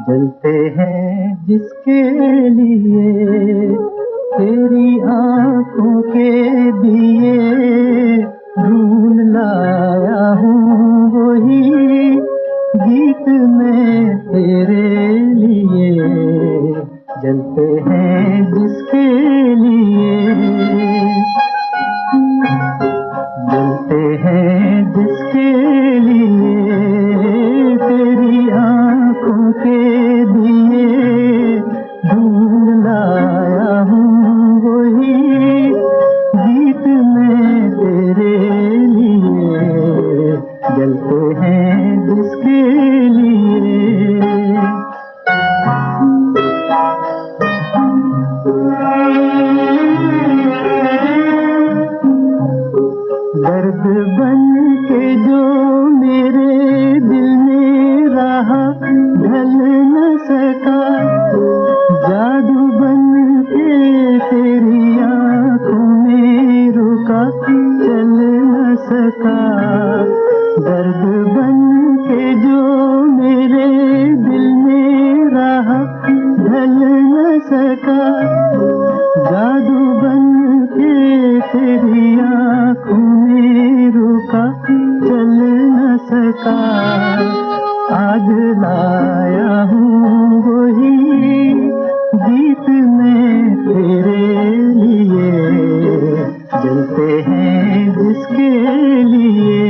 जलते हैं जिसके लिए तेरी आंखों के दिए, ढूंढ लाया हूँ वही गीत मैं तेरे लिए। जलते हैं जिसके लिए, जलते हैं जिसके लिए तेरी आंखों के दिए, ढूंढ लाया हूँ वही गीत मैं तेरे लिए। जलते हैं जिसके लिए। दर्द बन के जो मेरे दिल में रहा, ढल न सका, जादू बन के तेरी आंखों में रुका, चल न सका। दर्द बन के जो मेरे दिल में रहा, ढल न सका, जादू बन के तेरी आंखों में रुका, चल न सका। आज लाया हूँ वही गीत मैं तेरे लिए। जलते हैं जिसके लिए।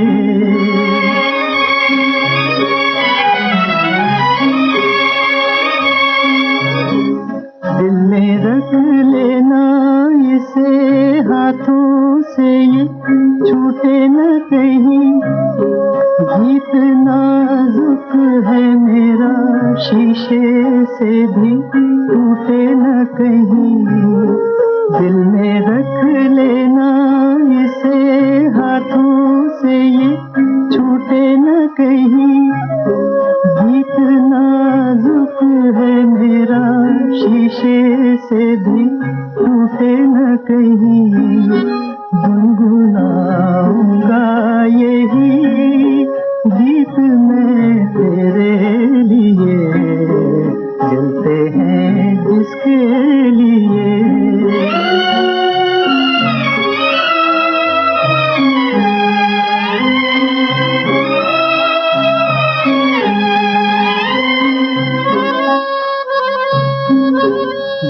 दिल में रख लेना इसे हाथों से, ये छूटे न कहीं। गीत नाजुक है मेरा, शीशे से भी टूटे न कहीं। दिल में रख लेना इसे हाथों से, ये छूटे न कहीं। गीत नाजुक है मेरा, शीशे से भी टूटे न कहीं। गुनगुनाऊंगा यही गीत मैं तेरे लिए। जलते हैं जिसके लिए।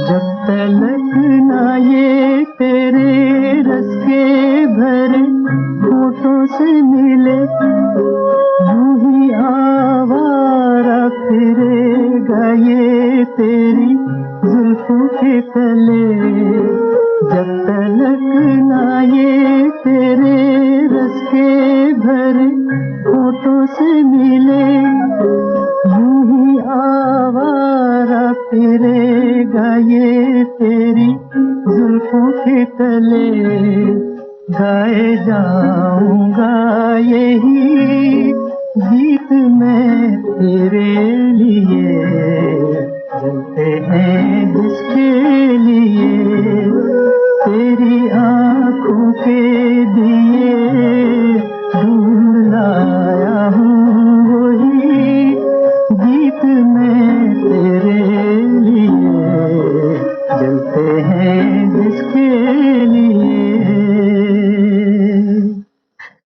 जब तलक ना ये तेरे रस के भरे होठों से मिले, यूं ही आवारा फिरेगा ये तेरी जुल्फों के तले। जब तलक ना ये तेरे रस के भरे होठों से मिले, यूं ही आवारा फिरेगा ये तेरी जुल्फों के तले। गाए जाऊंगा यही गीत मैं तेरे लिए। जलते हैं जिसके